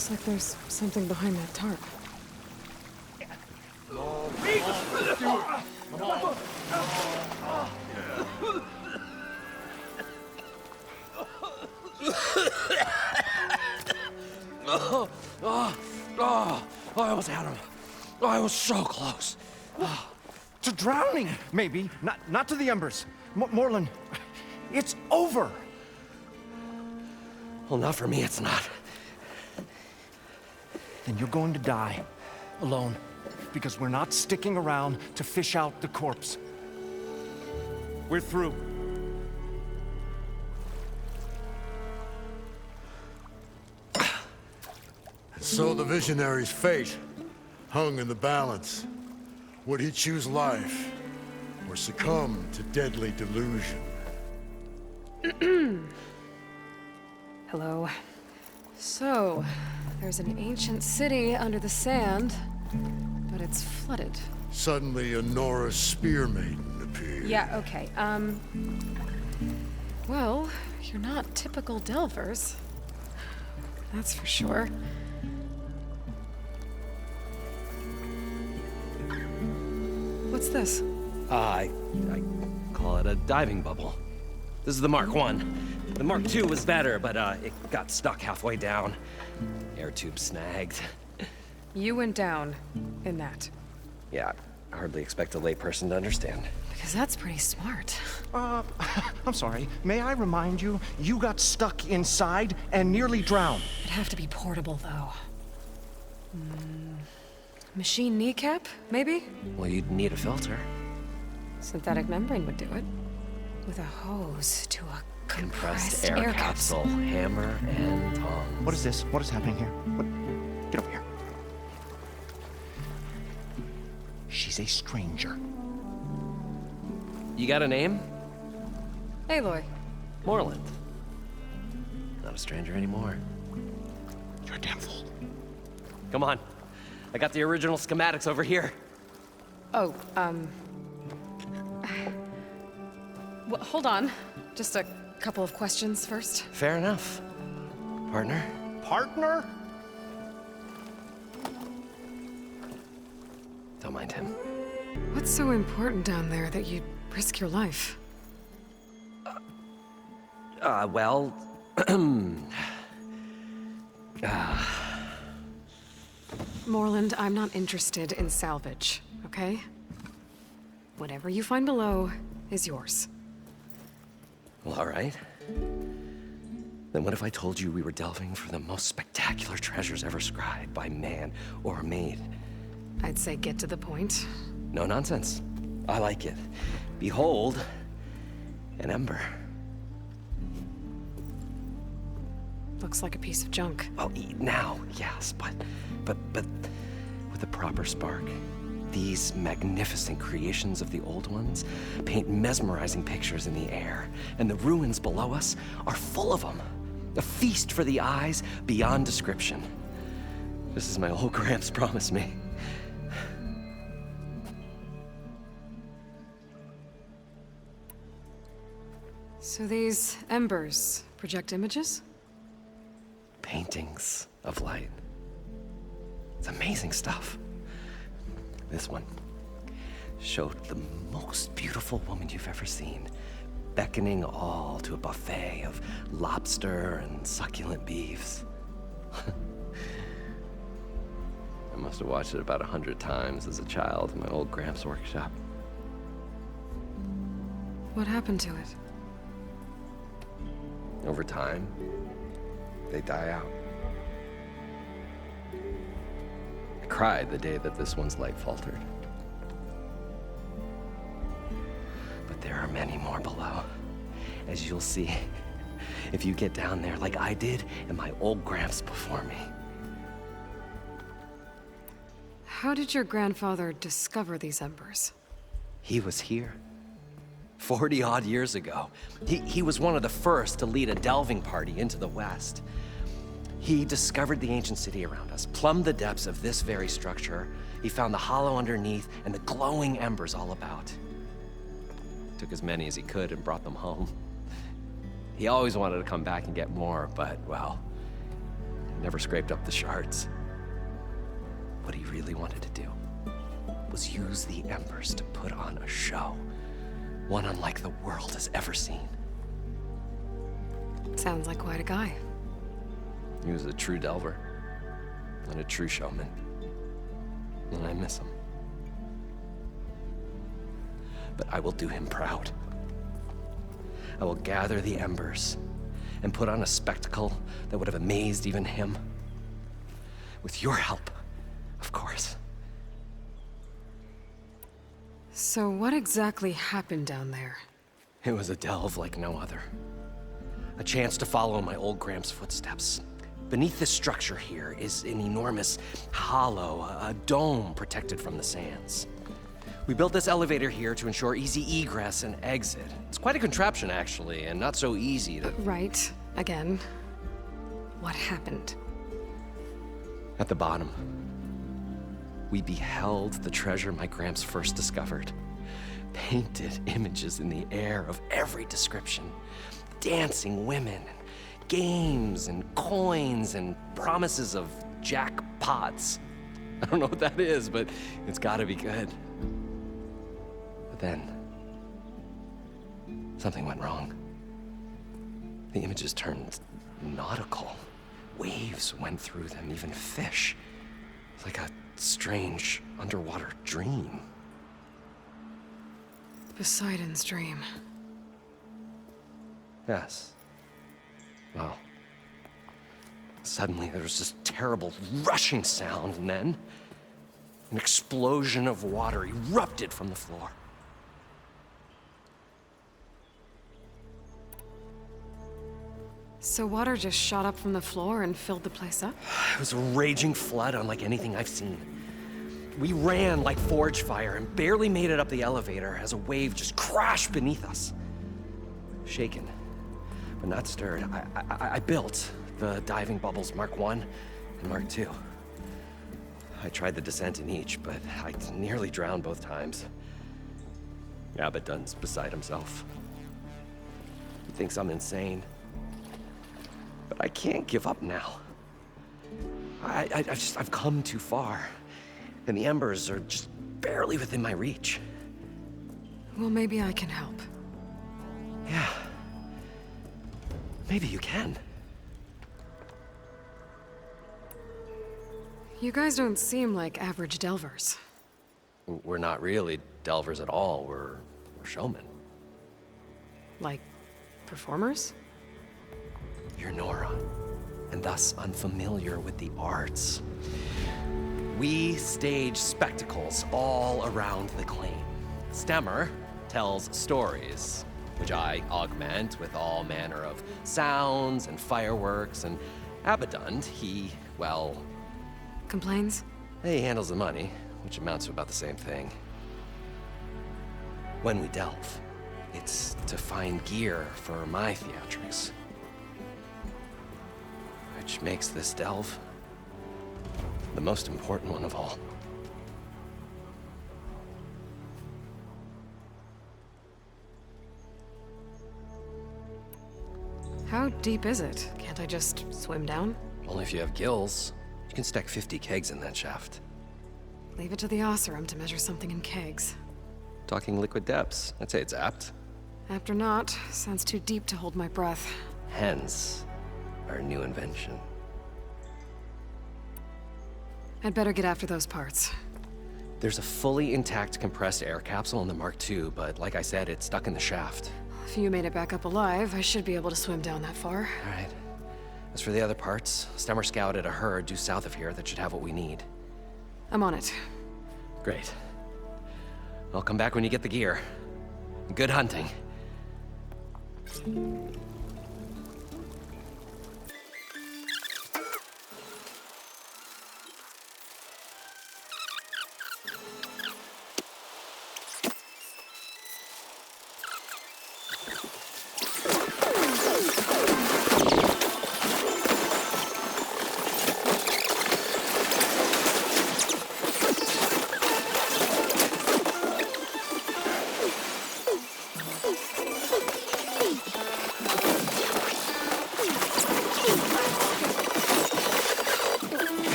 Looks like there's something behind that tarp. I almost had him. I was so close. To drowning, maybe. Not to the embers. Moreland, it's over. Well, not for me, it's not. Then you're going to die. Alone. Because we're not sticking around to fish out the corpse. We're through. So the visionary's fate hung in the balance. Would he choose life, or succumb to deadly delusion? Hello. So, there's an ancient city under the sand, but it's flooded. Suddenly, a Norse spear maiden appeared. Yeah, okay. Well, you're not typical Delvers. That's for sure. What's this? I call it a diving bubble. This is the Mark I. The Mark II was better, but it got stuck halfway down. Air tube snagged. You went down in that. Yeah, I hardly expect a layperson to understand. Because that's pretty smart. I'm sorry. May I remind you, you got stuck inside and nearly drowned. It'd have to be portable, though. Machine kneecap, maybe? Well, you'd need a filter. Synthetic membrane would do it. With a hose to a Compressed air capsule, hammer, and tongs. What is this? What is happening here? What? Get over here. She's a stranger. You got a name? Aloy. Moreland. Not a stranger anymore. You're a damn fool. Come on. I got the original schematics over here. Oh, well, hold on. Just a couple of questions first. Fair enough. Partner? Partner? Don't mind him. What's so important down there that you'd risk your life? Well... Moreland, I'm not interested in salvage, okay? Whatever you find below is yours. Well, all right. Then what if I told you we were delving for the most spectacular treasures ever scribed by man or maid? I'd say get to the point. No nonsense. I like it. Behold, an ember. Looks like a piece of junk. Well, now, yes, but with a proper spark. These magnificent creations of the old ones paint mesmerizing pictures in the air, and the ruins below us are full of them. A feast for the eyes beyond description. Just as my old Gramps promised me. So these embers project images? Paintings of light. It's amazing stuff. This one showed the most beautiful woman you've ever seen, beckoning all to a buffet of lobster and succulent beefs. I must have watched it about 100 times as a child in my old Gramps workshop. What happened to it? Over time, they die out. I cried the day that this one's light faltered. But there are many more below, as you'll see if you get down there like I did and my old Gramps before me. How did your grandfather discover these embers? He was here 40-odd years ago. He was one of the first to lead a delving party into the West. He discovered the ancient city around us, plumbed the depths of this very structure. He found the hollow underneath and the glowing embers all about. Took as many as he could and brought them home. He always wanted to come back and get more, but, well, never scraped up the shards. What he really wanted to do was use the embers to put on a show, one unlike the world has ever seen. Sounds like quite a guy. He was a true delver and a true showman, and I miss him. But I will do him proud. I will gather the embers and put on a spectacle that would have amazed even him. With your help, of course. So what exactly happened down there? It was a delve like no other. A chance to follow my old Gramps' footsteps. Beneath this structure here is an enormous hollow, a dome protected from the sands. We built this elevator here to ensure easy egress and exit. It's quite a contraption, actually, and not so easy to... Right. Again. What happened? At the bottom, we beheld the treasure my Gramps first discovered. Painted images in the air of every description. Dancing women, games and coins and promises of jackpots. I don't know what that is, but it's gotta be good. But then, something went wrong. The images turned nautical. Waves went through them, even fish. It's like a strange underwater dream. Poseidon's dream. Yes. Well, suddenly there was this terrible rushing sound, and then an explosion of water erupted from the floor. So water just shot up from the floor and filled the place up? It was a raging flood unlike anything I've seen. We ran like forge fire and barely made it up the elevator as a wave just crashed beneath us. Shaken, but not stirred, I built the diving bubbles Mark I and Mark II. I tried the descent in each, but I nearly drowned both times. Abaddon's beside himself. He thinks I'm insane. But I can't give up now. I've come too far. And the embers are just barely within my reach. Well, maybe I can help. Yeah. Maybe you can. You guys don't seem like average delvers. We're not really delvers at all. We're showmen. Like, performers? You're Nora, and thus unfamiliar with the arts. We stage spectacles all around the claim. Stemmer tells stories, which I augment with all manner of sounds and fireworks, and Abaddon, he, well... Complains? He handles the money, which amounts to about the same thing. When we delve, it's to find gear for my theatrics. Which makes this delve the most important one of all. How deep is it? Can't I just swim down? Only if you have gills. You can stack 50 kegs in that shaft. Leave it to the Oseram to measure something in kegs. Talking liquid depths, I'd say it's apt. Apt or not, sounds too deep to hold my breath. Hence, our new invention. I'd better get after those parts. There's a fully intact compressed air capsule in the Mark II, but like I said, it's stuck in the shaft. If you made it back up alive, I should be able to swim down that far. All right. As for the other parts, Stemmer scouted a herd due south of here that should have what we need. I'm on it. Great. I'll come back when you get the gear. Good hunting.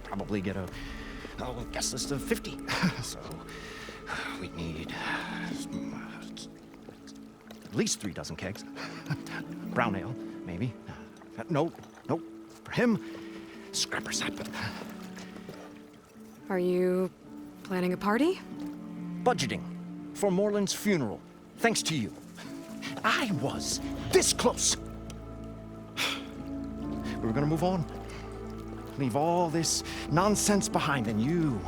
Probably get a guest list of 50. So we need at least 3 dozen kegs. Brown ale, maybe. Nope. For him, scrapper sap. Are you planning a party? Budgeting for Moreland's funeral, thanks to you. I was this close. We were gonna move on. Leave all this nonsense behind, and you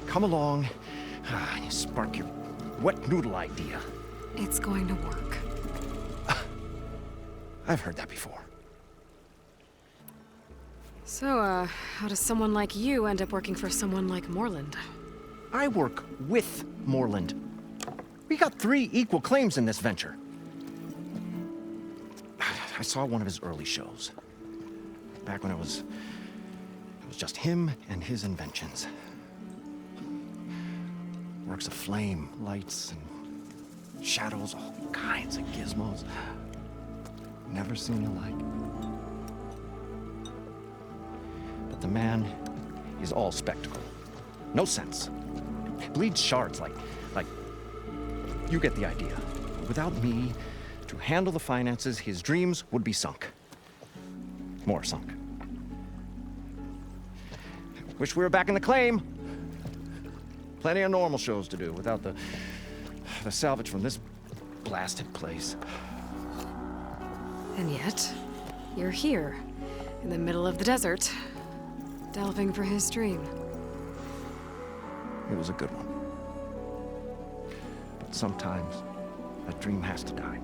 come along and you spark your wet noodle idea. It's going to work. I've heard that before. So, how does someone like you end up working for someone like Moreland? I work with Moreland. We got 3 equal claims in this venture. I saw one of his early shows. Back when it was just him and his inventions. Works of flame, lights, and shadows, all kinds of gizmos. Never seen the like. But the man is all spectacle. No sense. Bleeds shards like you get the idea. Without me to handle the finances, his dreams would be sunk. More sunk. Wish we were back in the claim. Plenty of normal shows to do without the salvage from this blasted place. And yet, you're here, in the middle of the desert, delving for his dream. It was a good one. But sometimes, that dream has to die.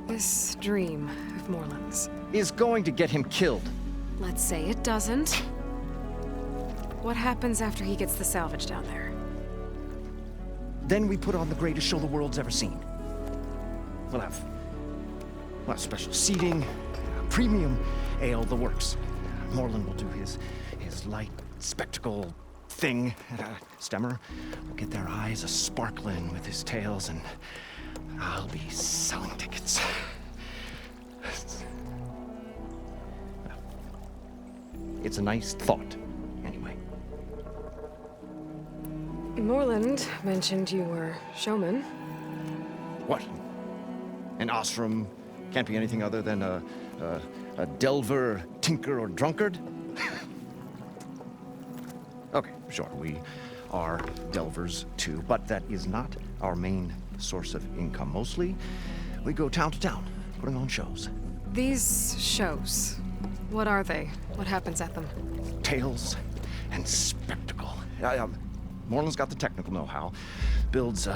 This dream of Moreland's. Is going to get him killed. Let's say it doesn't. What happens after he gets the salvage down there? Then we put on the greatest show the world's ever seen. We'll have special seating, premium ale, the works. Moreland will do his light spectacle thing. Stemmer will get their eyes a-sparkling with his tales, and I'll be selling tickets. It's a nice thought, anyway. Moreland mentioned you were showman. What? An ostrom can't be anything other than a delver, tinker, or drunkard? Okay, sure, we are delvers too, but that is not our main source of income. Mostly, we go town to town, putting on shows. These shows, what are they? What happens at them? Tales and spectacle. Moreland's got the technical know-how. Builds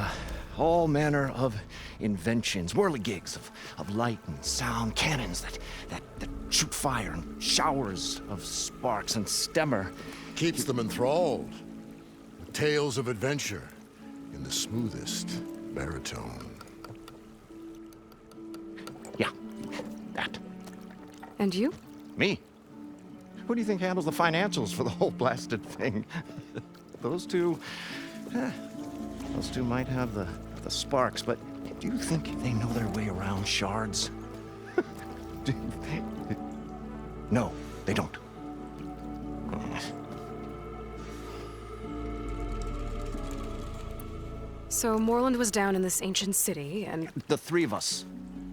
all manner of inventions, whirligigs of light and sound, cannons that shoot fire, and showers of sparks, and Stemmer Keeps them enthralled. Tales of adventure in the smoothest baritone. Yeah, that. And you? Me? Who do you think handles the financials for the whole blasted thing? Those two might have the sparks, but do you think they know their way around shards? No, they don't. So Moreland was down in this ancient city, and The 3 of us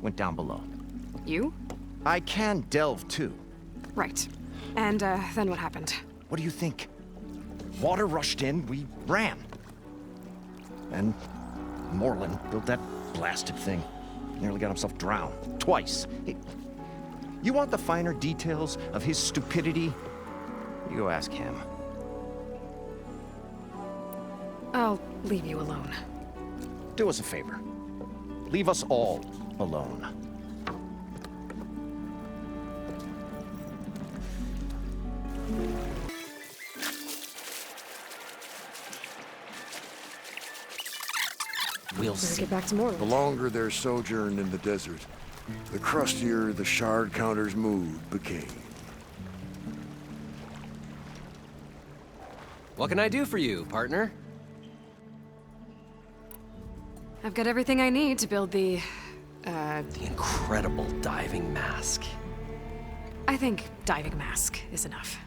went down below. you? I can delve too. Right. And then what happened? What do you think? Water rushed in, we ran. And Moreland built that blasted thing. Nearly got himself drowned. Twice. You want the finer details of his stupidity? You go ask him. I'll leave you alone. Do us a favor. Leave us all alone. We'll Better see. get back to The Moreland. longer their sojourn in the desert, the crustier the shard counter's mood became. What can I do for you, partner? I've got everything I need to build the incredible diving mask. I think diving mask is enough.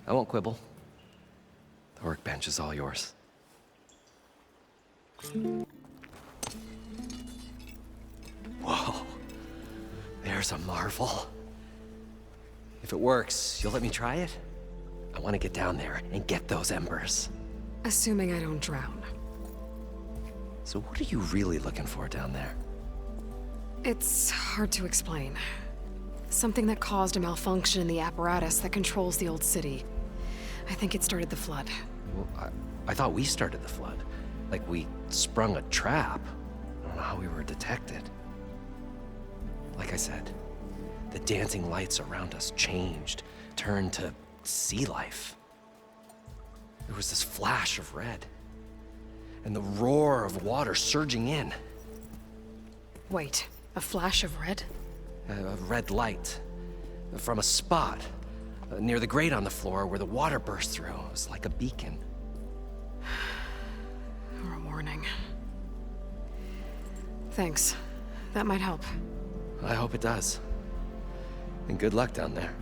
I won't quibble. The workbench is all yours. Whoa. There's a marvel. If it works, you'll let me try it? I want to get down there and get those embers. Assuming I don't drown. So what are you really looking for down there? It's hard to explain. Something that caused a malfunction in the apparatus that controls the old city. I think it started the flood. Well, I thought we started the flood. Like we sprung a trap. I don't know how we were detected. Like I said, the dancing lights around us changed, turned to sea life. There was this flash of red, and the roar of water surging in. Wait, a flash of red? A red light from a spot near the grate on the floor where the water burst through. It was like a beacon. Or a warning. Thanks. That might help. I hope it does. And good luck down there.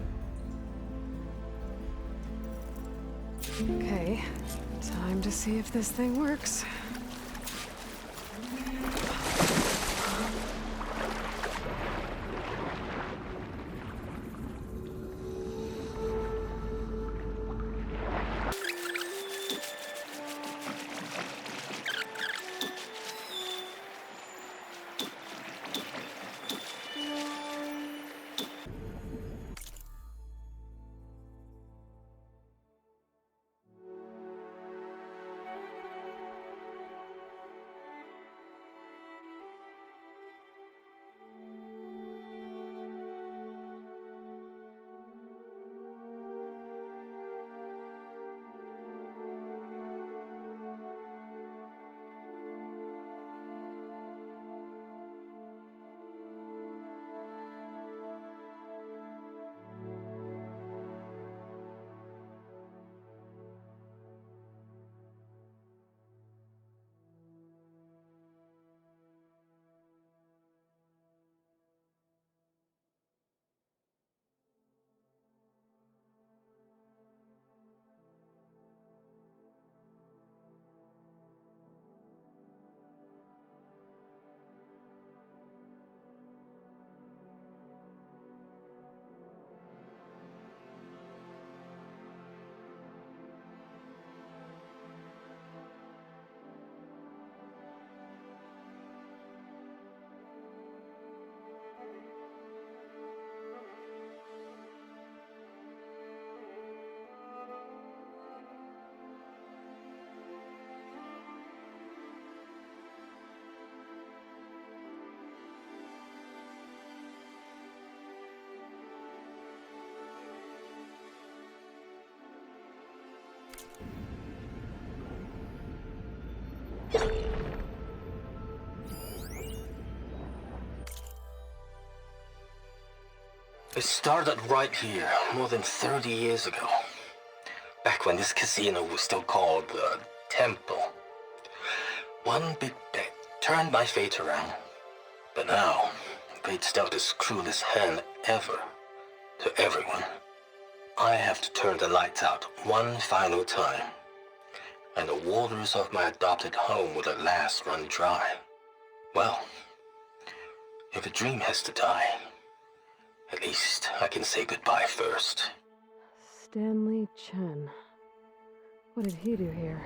Okay, time to see if this thing works. It started right here, more than 30 years ago. Back when this casino was still called the Temple. One big bet turned my fate around. But now, fate's dealt this cruelest hand ever to everyone. I have to turn the lights out one final time. And the waters of my adopted home will at last run dry. Well, if a dream has to die, at least I can say goodbye first. Stanley Chen. What did he do here?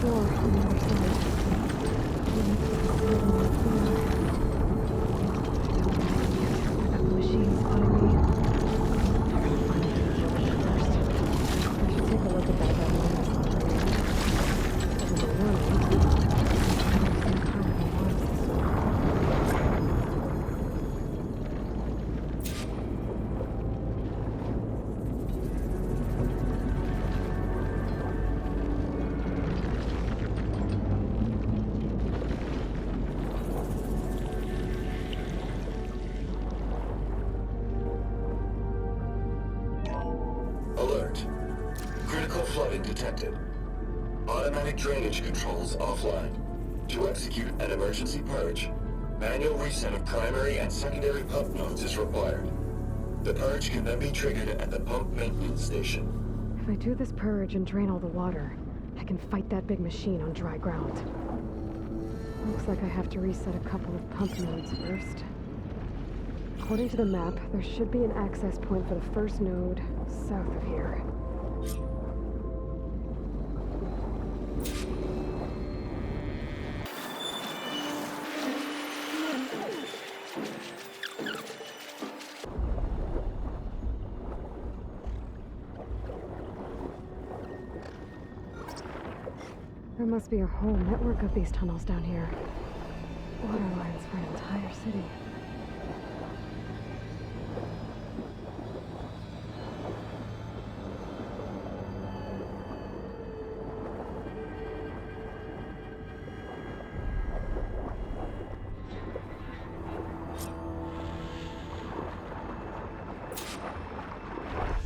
door on the other side. Machines calling me. I should take a look at that Alert. Critical flooding detected. Automatic drainage controls offline. To execute an emergency purge, manual reset of primary and secondary pump nodes is required. The purge can then be triggered at the pump maintenance station. If I do this purge and drain all the water, I can fight that big machine on dry ground. Looks like I have to reset a couple of pump nodes first. According to the map, there should be an access point for the first node south of here. There must be a whole network of these tunnels down here. Water lines for an entire city.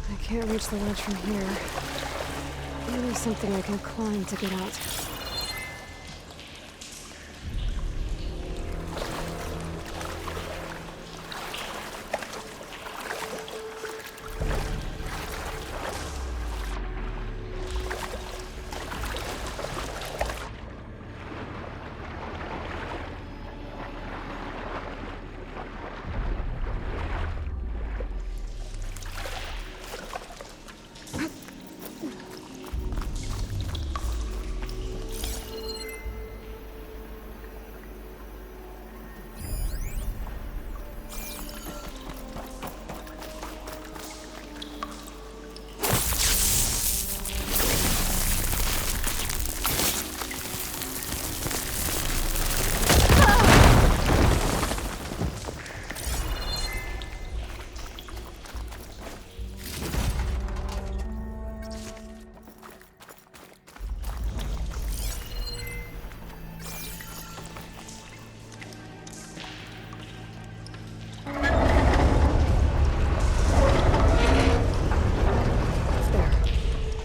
I can't reach the ledge from here. Maybe something I can climb to get out.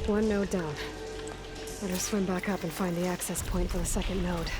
One node down. Better swim back up and find the access point for the second node.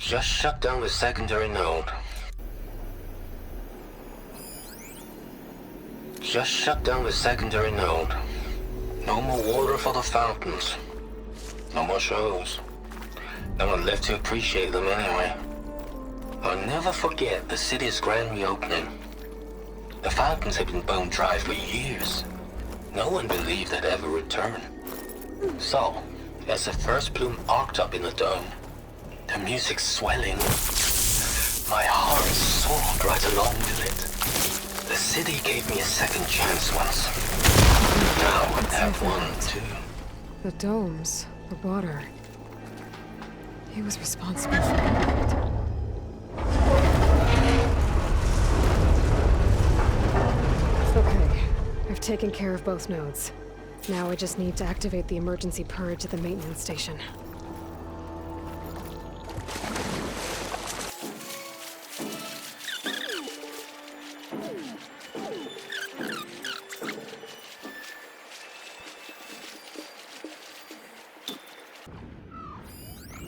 Just shut down the secondary node. Just shut down the secondary node. No more water for the fountains. No more shows. No one left to appreciate them anyway. I'll never forget the city's grand reopening. The fountains had been bone dry for years. No one believed they'd ever return. So, as the first plume arced up in the dome, the music swelling, my heart soared right along with it. The city gave me a second chance once. Now I have one too. The domes, the water. He was responsible for that. taken care of both nodes. Now I just need to activate the emergency purge at the maintenance station.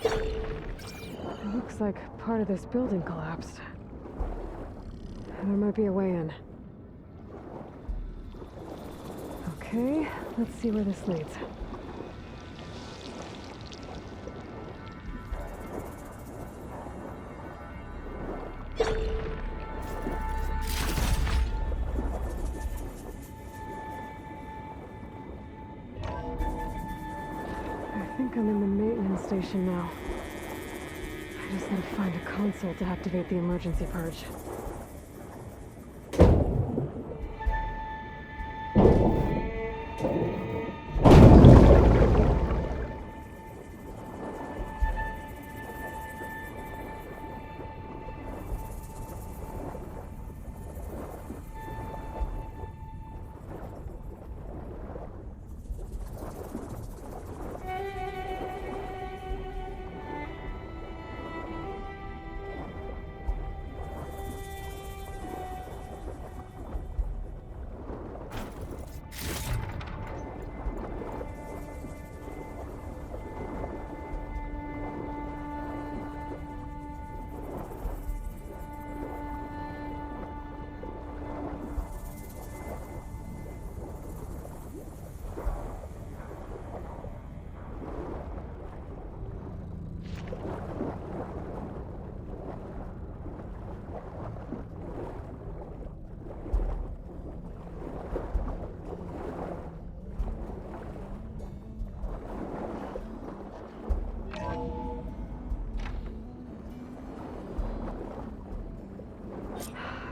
It looks like part of this building collapsed. There might be a way in. Okay, let's see where this leads. I think I'm in the maintenance station now. I just need to find a console to activate the emergency purge.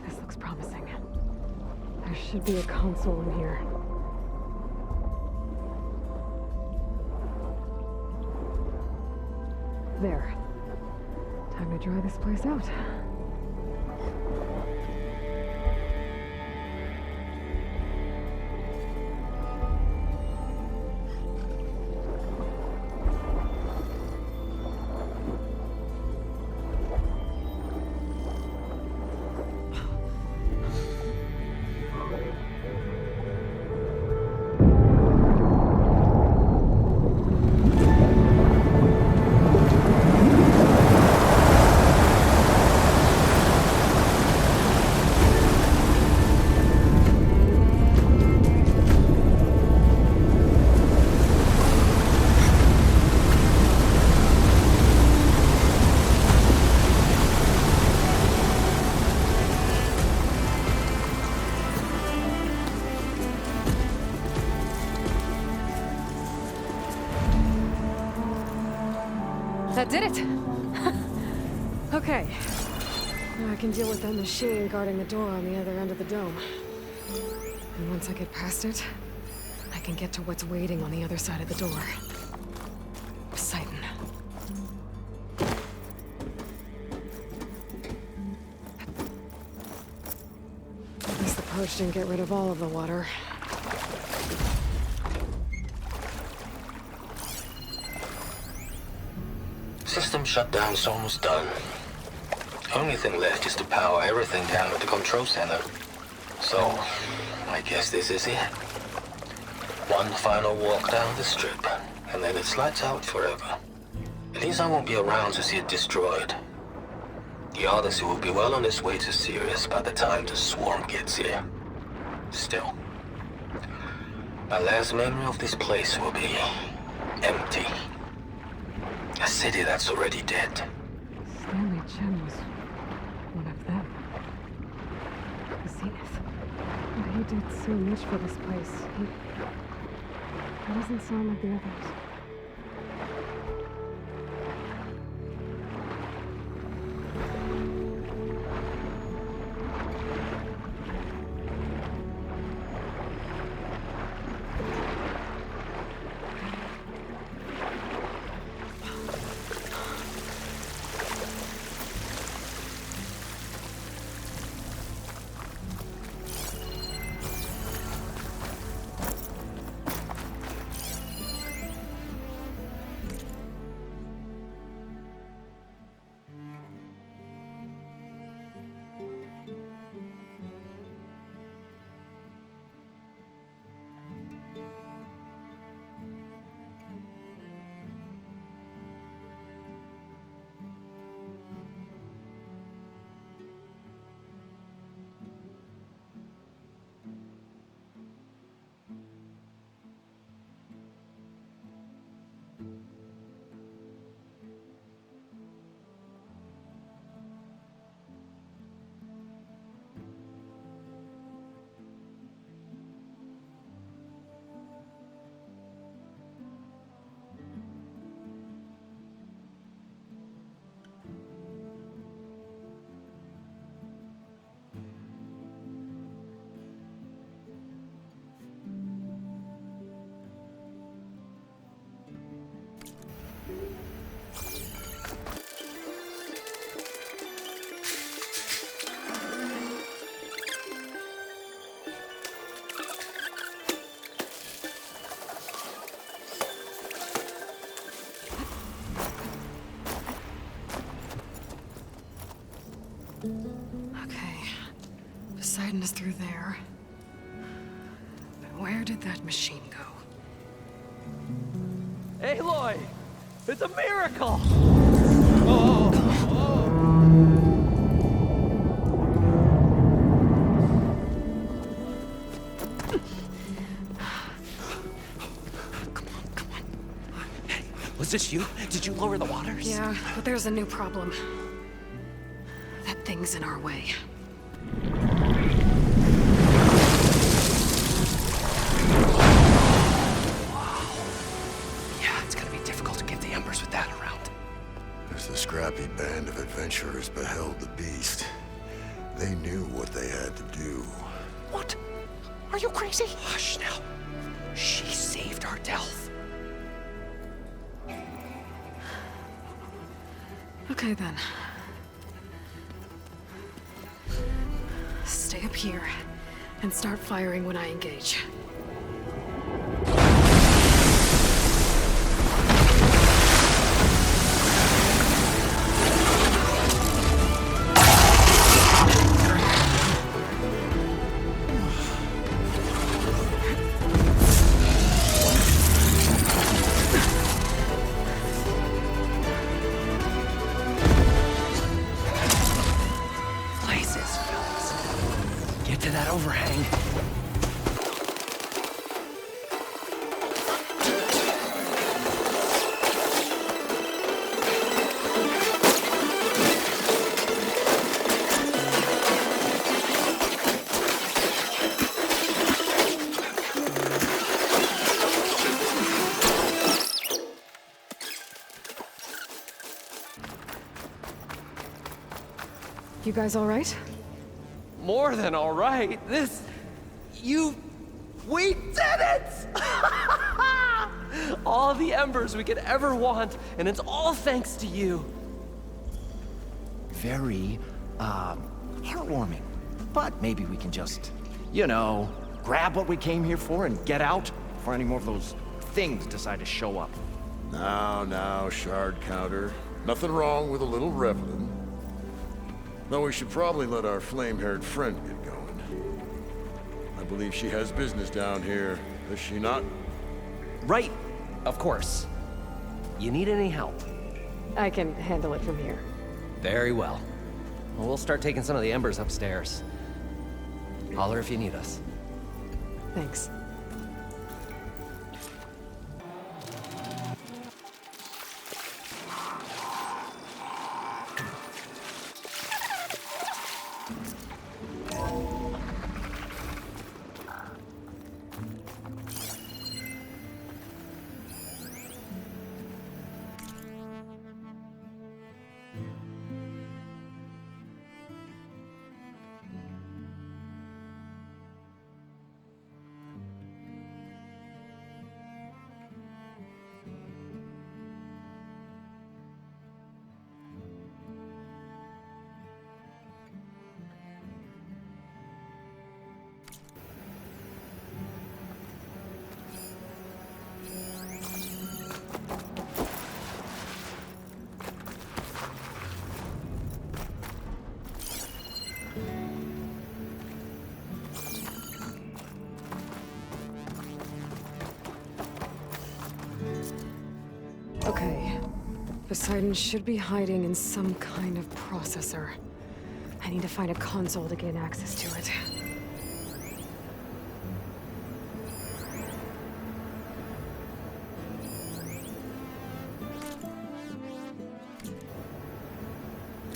This looks promising. There should be a console in here. There. Time to dry this place out. That did it! Okay. Now I can deal with that machine guarding the door on the other end of the dome. And once I get past it, I can get to what's waiting on the other side of the door. Poseidon. At least the purge didn't get rid of all of the water. System shutdown's almost done. Only thing left is to power everything down at the control center. So, I guess this is it. One final walk down the strip, and then it's lights out forever. At least I won't be around to see it destroyed. The Odyssey will be well on its way to Sirius by the time the swarm gets here. Still, my last memory of this place will be empty. A city that's already dead. Stanley Chen was one of them. The Zenith. But he did so much for this place. He doesn't sound like the others. is through there. But where did that machine go? Aloy! It's a miracle! Was this you? Did you lower the waters? Yeah, but there's a new problem. That thing's in our way. Yeah, it's gonna be difficult to get the embers with that around. As the scrappy band of adventurers beheld the beast, they knew what they had to do. What? Are you crazy? Hush now. She saved our Delph. Okay then. Stay up here and start firing when I engage. Places, fellas. Get to that overhang. You guys all right? More than all right. We did it! All the embers we could ever want, and it's all thanks to you. Very, heartwarming. But maybe we can just, you know, grab what we came here for and get out before any more of those things decide to show up. Now, shard counter. Nothing wrong with a little reveling. Though we should probably let our flame-haired friend get going. I believe she has business down here, does she not? Right, of course. You need any help? I can handle it from here. Very well. We'll start taking some of the embers upstairs. Holler if you need us. Thanks. Okay. Poseidon should be hiding in some kind of processor. I need to find a console to gain access to it.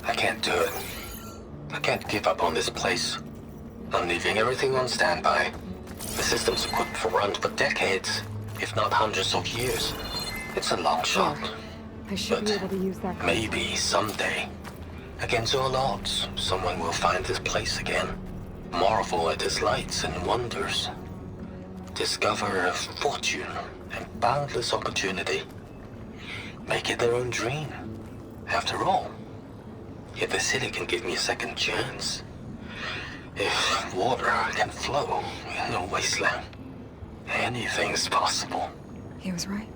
I can't do it. I can't give up on this place. I'm leaving everything on standby. The system's equipped for runs for decades, if not hundreds of years. It's a long shot. Sure. I should be able to use that console. Maybe someday, against all odds, someone will find this place again. Marvel at its lights and wonders. Discover a fortune and boundless opportunity. Make it their own dream. After all, if the city can give me a second chance, if water can flow in a wasteland, anything's possible. He was right.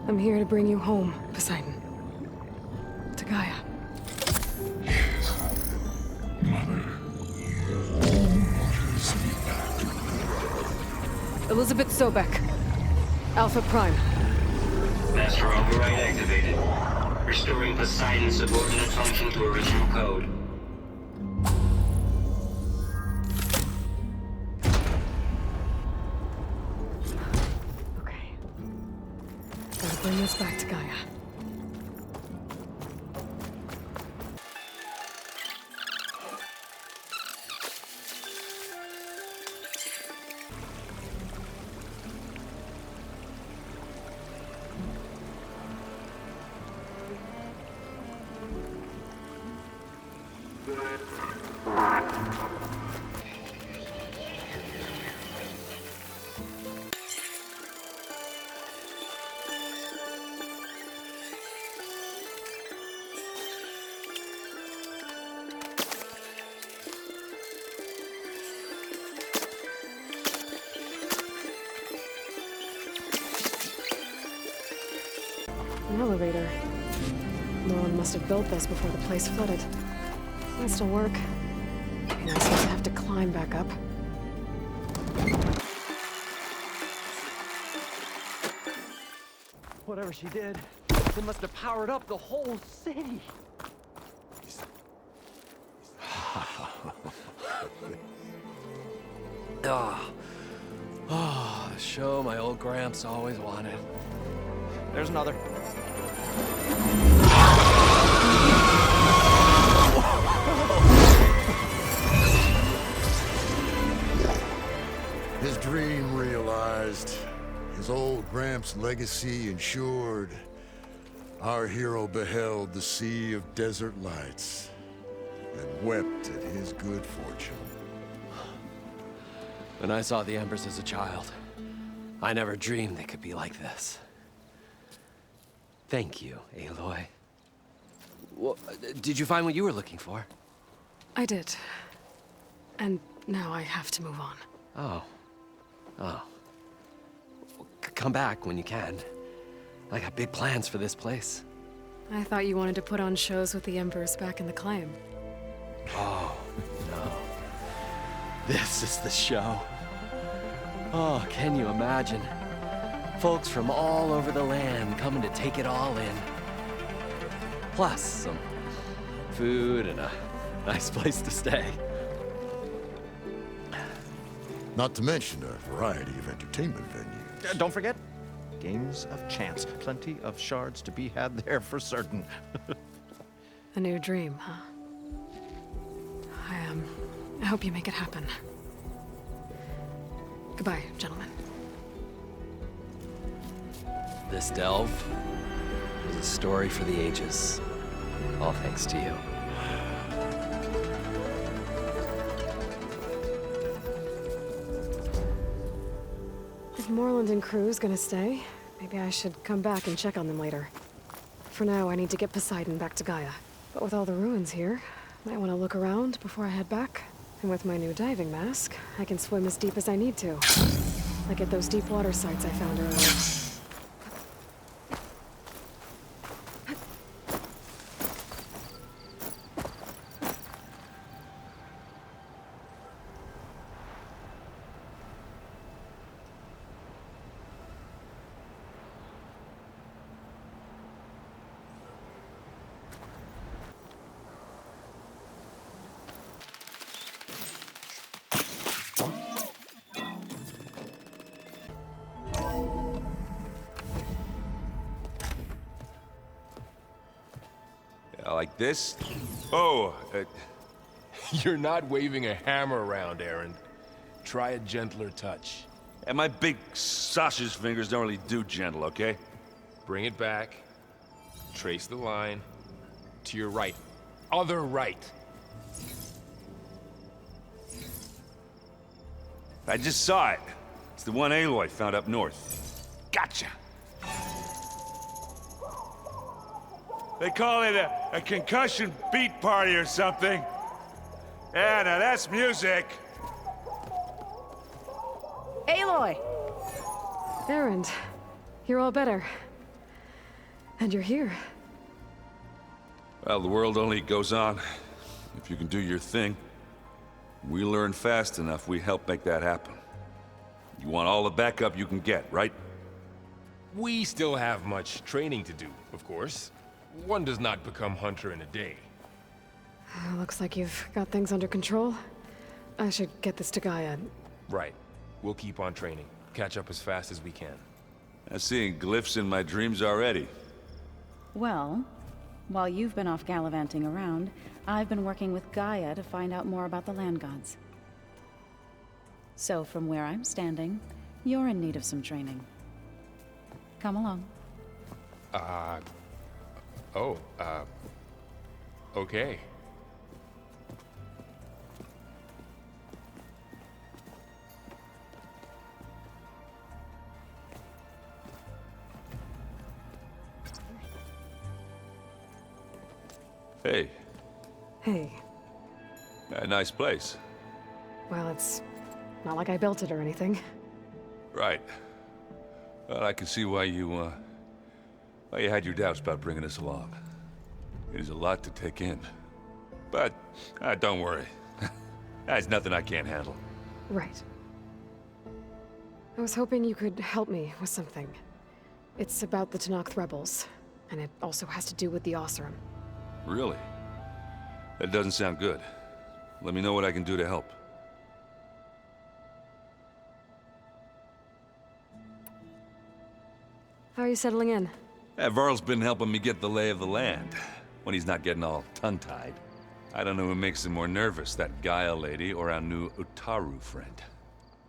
I'm here to bring you home, Poseidon. To Gaia. Elizabeth Sobek. Alpha Prime. Master override activated. Restoring Poseidon's subordinate function to original code. Okay. Gotta bring this back to Gaia. An elevator. No one must have built this before the place flooded. Might still work. Be nice not to have to climb back up. Whatever she did, it must have powered up the whole city. The show my old Gramps always wanted. There's another. His dream realized. His old Gramps' legacy ensured. Our hero beheld the sea of desert lights and wept at his good fortune. When I saw the Embers as a child, I never dreamed they could be like this. Thank you, Aloy. Well, did you find what you were looking for? I did. And now I have to move on. Oh. Well, come back when you can. I got big plans for this place. I thought you wanted to put on shows with the Embers back in the Claim. Oh, no. This is the show. Oh, can you imagine? Folks from all over the land coming to take it all in. Plus some food and a nice place to stay. Not to mention a variety of entertainment venues. Don't forget, games of chance. Plenty of shards to be had there for certain. A new dream, huh? I hope you make it happen. Goodbye, gentlemen. This delve is a story for the ages. All thanks to you. If Moreland and crew's gonna stay, maybe I should come back and check on them later. For now, I need to get Poseidon back to Gaia. But with all the ruins here, might want to look around before I head back. And with my new diving mask, I can swim as deep as I need to. Like at those deep water sites I found earlier. Like this? Oh, you're not waving a hammer around, Aaron. Try a gentler touch. And my big sausage fingers don't really do gentle, okay? Bring it back. Trace the line. To your right. Other right. I just saw it. It's the one Aloy found up north. Gotcha. They call it a concussion beat party or something. Yeah, now that's music. Aloy! Erend, you're all better. And you're here. Well, the world only goes on if you can do your thing. We learn fast enough, we help make that happen. You want all the backup you can get, right? We still have much training to do, of course. One does not become hunter in a day. Looks like you've got things under control. I should get this to Gaia. Right. We'll keep on training. Catch up as fast as we can. I'm seeing glyphs in my dreams already. Well, while you've been off gallivanting around, I've been working with Gaia to find out more about the land gods. So from where I'm standing, you're in need of some training. Come along. Okay. Hey, Hey. a nice place. Well, it's not like I built it or anything. Right. Well, I can see why you had your doubts about bringing us along. It is a lot to take in. But, don't worry. That's nothing I can't handle. Right. I was hoping you could help me with something. It's about the Tenakth rebels, and it also has to do with the Oseram. Really? That doesn't sound good. Let me know what I can do to help. How are you settling in? Varl's been helping me get the lay of the land, when he's not getting all tongue-tied. I don't know who makes him more nervous, that Gaia lady or our new Utaru friend.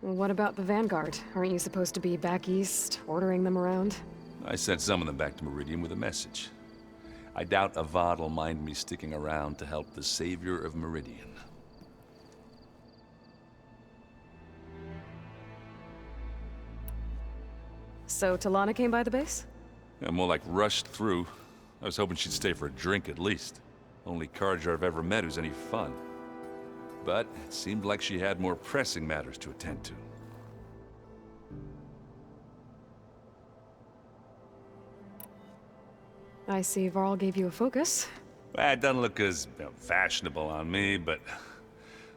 What about the Vanguard? Aren't you supposed to be back east, ordering them around? I sent some of them back to Meridian with a message. I doubt Avad'll mind me sticking around to help the savior of Meridian. So Talana came by the base? Yeah, more like rushed through. I was hoping she'd stay for a drink at least. Only Carja I've ever met who's any fun. But it seemed like she had more pressing matters to attend to. I see Varl gave you a focus. Well, it doesn't look as fashionable on me, but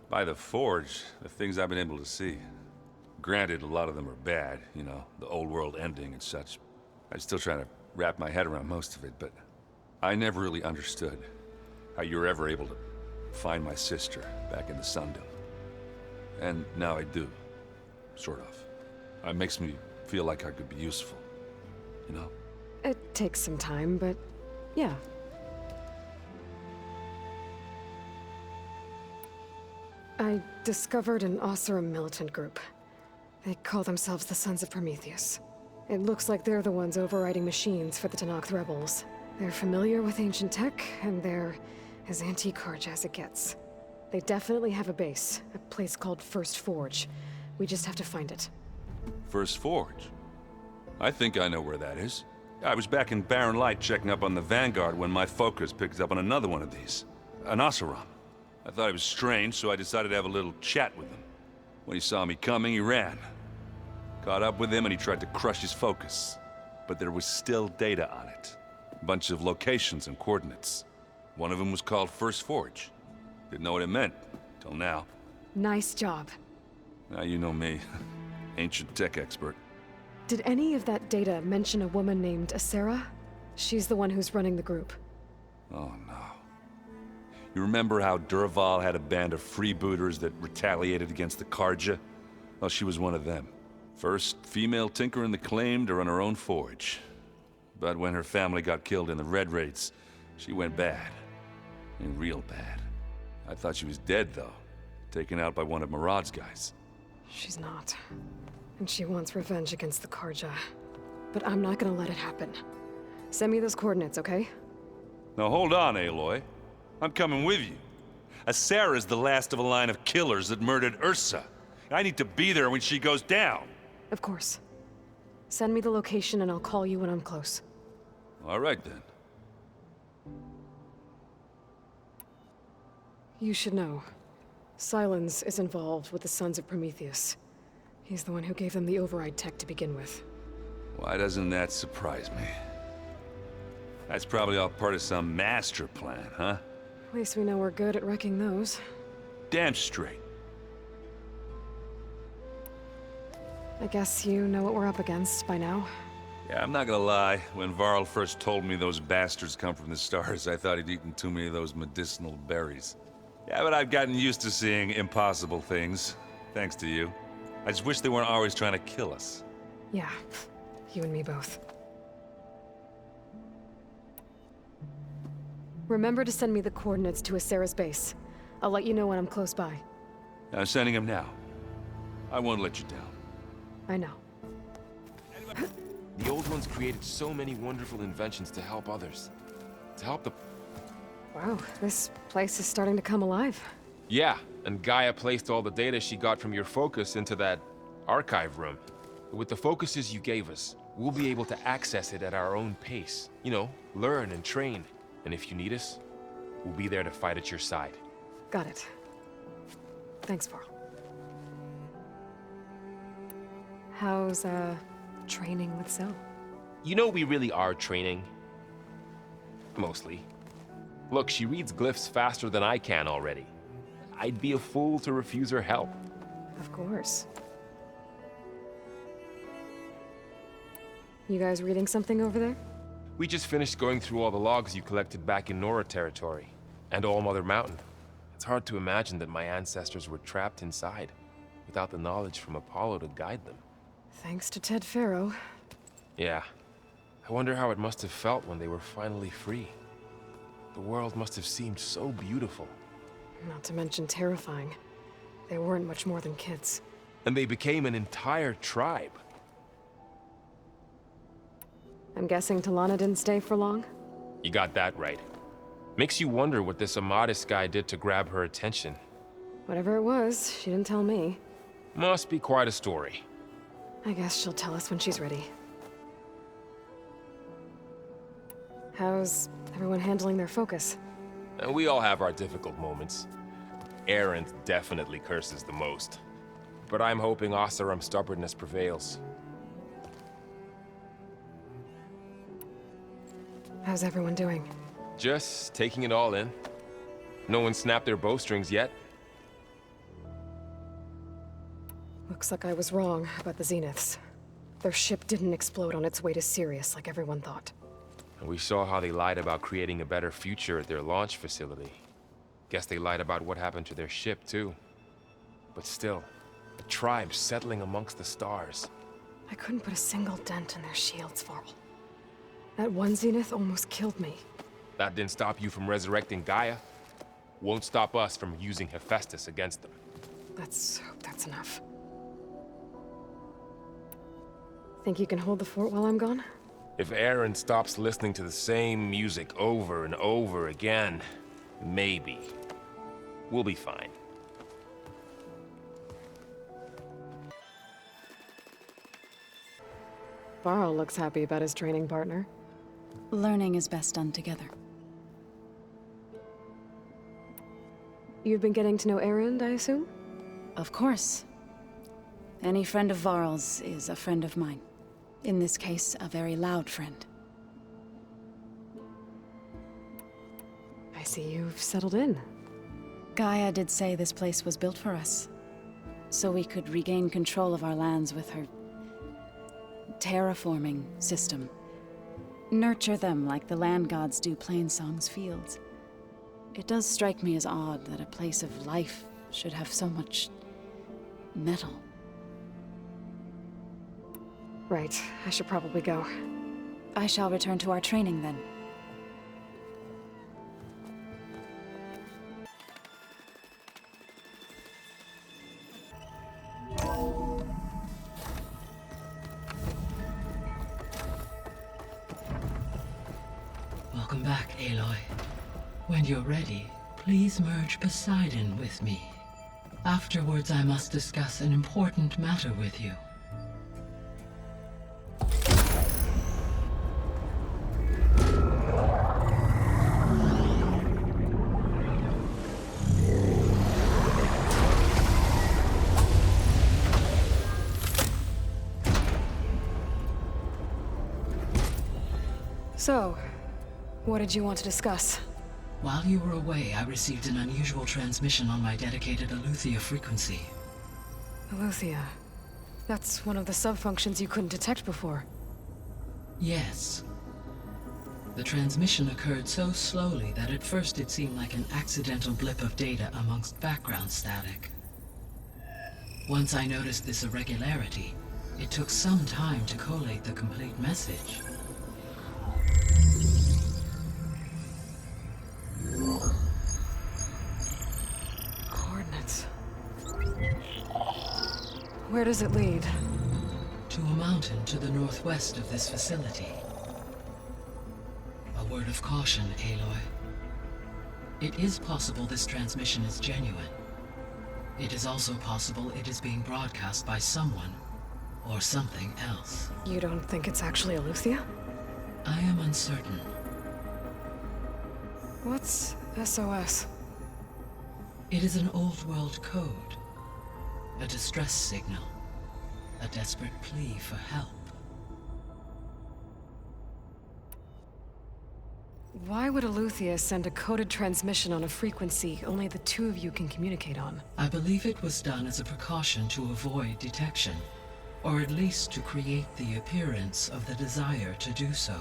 by the Forge, the things I've been able to see. Granted, a lot of them are bad, you know, the old world ending and such. I'm still trying to wrap my head around most of it, but I never really understood how you were ever able to find my sister back in the Sundom. And now I do, sort of. It makes me feel like I could be useful, you know? It takes some time, but yeah. I discovered an Oseram militant group. They call themselves the Sons of Prometheus. It looks like they're the ones overriding machines for the Tenakth rebels. They're familiar with ancient tech, and they're as anti-Carja as it gets. They definitely have a base, a place called First Forge. We just have to find it. First Forge? I think I know where that is. I was back in Barren Light checking up on the Vanguard when my focus picked up on another one of these. An Oseram. I thought it was strange, so I decided to have a little chat with him. When he saw me coming, he ran. Caught up with him and he tried to crush his focus. But there was still data on it. A bunch of locations and coordinates. One of them was called First Forge. Didn't know what it meant, till now. Nice job. Now you know me. Ancient tech expert. Did any of that data mention a woman named Asera? She's the one who's running the group. Oh no. You remember how Durval had a band of freebooters that retaliated against the Carja? Well, she was one of them. First female tinker in the claim to run her own forge. But when her family got killed in the Red Raids, she went bad. And real bad. I thought she was dead, though. Taken out by one of Murad's guys. She's not. And she wants revenge against the Carja. But I'm not gonna let it happen. Send me those coordinates, okay? Now hold on, Aloy. I'm coming with you. Asera's the last of a line of killers that murdered Ursa. I need to be there when she goes down. Of course. Send me the location and I'll call you when I'm close. All right, then. You should know. Silence is involved with the Sons of Prometheus. He's the one who gave them the override tech to begin with. Why doesn't that surprise me? That's probably all part of some master plan, huh? At least we know we're good at wrecking those. Damn straight. I guess you know what we're up against by now. Yeah, I'm not gonna lie. When Varl first told me those bastards come from the stars, I thought he'd eaten too many of those medicinal berries. Yeah, but I've gotten used to seeing impossible things, thanks to you. I just wish they weren't always trying to kill us. Yeah, you and me both. Remember to send me the coordinates to Asera's base. I'll let you know when I'm close by. I'm sending him now. I won't let you down. I know. The old ones created so many wonderful inventions to help others. To help the... Wow, this place is starting to come alive. Yeah, and Gaia placed all the data she got from your focus into that archive room. With the focuses you gave us, we'll be able to access it at our own pace. You know, learn and train. And if you need us, we'll be there to fight at your side. Got it. Thanks, Varl. How's, training with Zoe? You know we really are training. Mostly. Look, she reads glyphs faster than I can already. I'd be a fool to refuse her help. Of course. You guys reading something over there? We just finished going through all the logs you collected back in Nora territory, and All Mother Mountain. It's hard to imagine that my ancestors were trapped inside, without the knowledge from Apollo to guide them. Thanks to Ted Faro. Yeah. I wonder how it must have felt when they were finally free. The world must have seemed so beautiful. Not to mention terrifying. They weren't much more than kids. And they became an entire tribe. I'm guessing Talana didn't stay for long? You got that right. Makes you wonder what this Amadis guy did to grab her attention. Whatever it was, she didn't tell me. Must be quite a story. I guess she'll tell us when she's ready. How's everyone handling their focus? And we all have our difficult moments. Erend definitely curses the most. But I'm hoping Oseram's stubbornness prevails. How's everyone doing? Just taking it all in. No one snapped their bowstrings yet. Looks like I was wrong about the Zeniths. Their ship didn't explode on its way to Sirius like everyone thought. And we saw how they lied about creating a better future at their launch facility. Guess they lied about what happened to their ship, too. But still, a tribe settling amongst the stars. I couldn't put a single dent in their shields, Varl. That one Zenith almost killed me. That didn't stop you from resurrecting Gaia. Won't stop us from using Hephaestus against them. Let's hope that's enough. Think you can hold the fort while I'm gone? If Erend stops listening to the same music over and over again, maybe. We'll be fine. Varl looks happy about his training partner. Learning is best done together. You've been getting to know Erend, I assume? Of course. Any friend of Varl's is a friend of mine. In this case, a very loud friend. I see you've settled in. Gaia did say this place was built for us, so we could regain control of our lands with her terraforming system. Nurture them like the land gods do Plainsong's fields. It does strike me as odd that a place of life should have so much metal. Right, I should probably go. I shall return to our training then. Welcome back, Aloy. When you're ready, please merge Poseidon with me. Afterwards, I must discuss an important matter with you. So, What did you want to discuss? While you were away, I received an unusual transmission on my dedicated Eleuthia frequency. Eleuthia. That's one of the sub-functions you couldn't detect before. Yes. The transmission occurred so slowly that at first it seemed like an accidental blip of data amongst background static. Once I noticed this irregularity, it took some time to collate the complete message. Coordinates. Where does it lead? To a mountain to the northwest of this facility. A word of caution, Aloy. It is possible this transmission is genuine. It is also possible it is being broadcast by someone or something else. You don't think it's actually Eleuthia? I am uncertain. What's SOS? It is an old world code. A distress signal. A desperate plea for help. Why would Eleuthia send a coded transmission on a frequency only the two of you can communicate on? I believe it was done as a precaution to avoid detection, or at least to create the appearance of the desire to do so.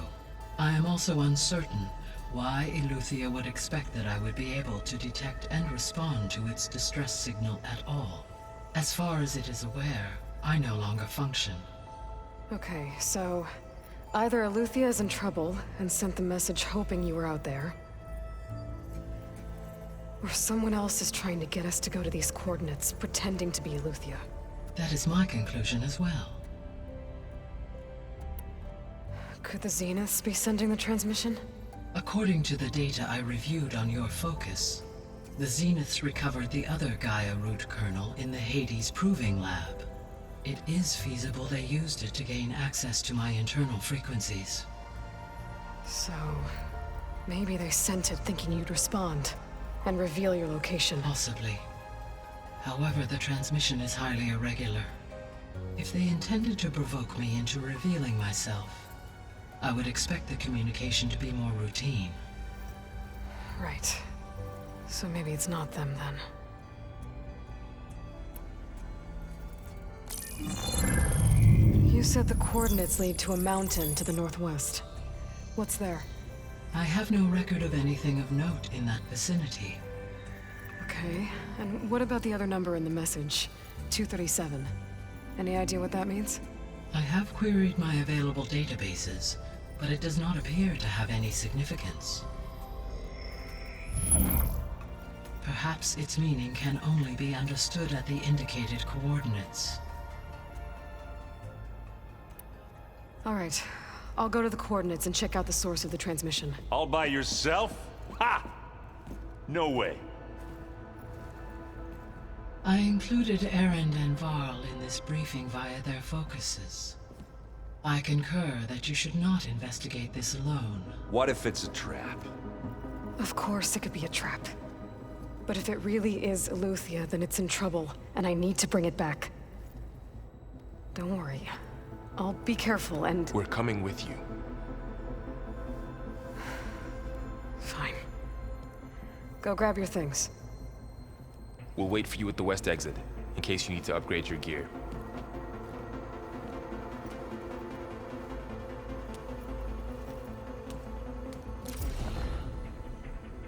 I am also uncertain why Eleuthia would expect that I would be able to detect and respond to its distress signal at all. As far as it is aware, I no longer function. Okay, so either Eleuthia is in trouble and sent the message hoping you were out there, or someone else is trying to get us to go to these coordinates, pretending to be Eleuthia. That is my conclusion as well. Could the Zeniths be sending the transmission? According to the data I reviewed on your focus, the Zeniths recovered the other Gaia root kernel in the Hades Proving Lab. It is feasible they used it to gain access to my internal frequencies. So, maybe they sent it thinking you'd respond and reveal your location. Possibly. However, the transmission is highly irregular. If they intended to provoke me into revealing myself, I would expect the communication to be more routine. Right. So maybe it's not them then. You said the coordinates lead to a mountain to the northwest. What's there? I have no record of anything of note in that vicinity. Okay, and what about the other number in the message? 237. Any idea what that means? I have queried my available databases, but it does not appear to have any significance. Perhaps its meaning can only be understood at the indicated coordinates. All right. I'll go to the coordinates and check out the source of the transmission. All by yourself? Ha! No way. I included Erend and Varl in this briefing via their focuses. I concur that you should not investigate this alone. What if it's a trap? Of course it could be a trap. But if it really is Eleuthia, then it's in trouble, and I need to bring it back. Don't worry. I'll be careful and... We're coming with you. Fine. Go grab your things. We'll wait for you at the west exit, in case you need to upgrade your gear.